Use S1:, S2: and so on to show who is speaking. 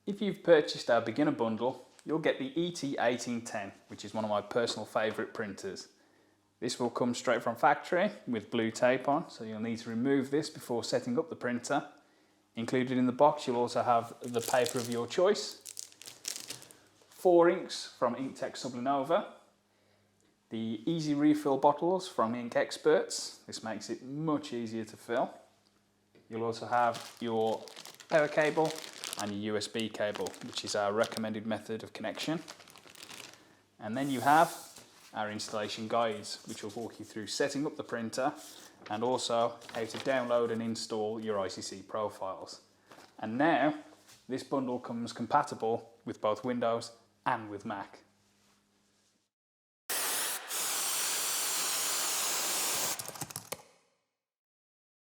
S1: If you've purchased our beginner bundle, you'll get the ET-1810, which is one of my personal favourite printers. This will come straight from factory with blue tape on, so you'll need to remove this before setting up the printer. Included in the box you'll also have the paper of your choice, 4 inks from Inktek Sublimation, the easy refill bottles from Ink Experts. This makes it much easier to fill. You'll also have your power cable and your USB cable, which is our recommended method of connection. And then you have our installation guides, which will walk you through setting up the printer and also how to download and install your ICC profiles. And now this bundle comes compatible with both Windows and with Mac.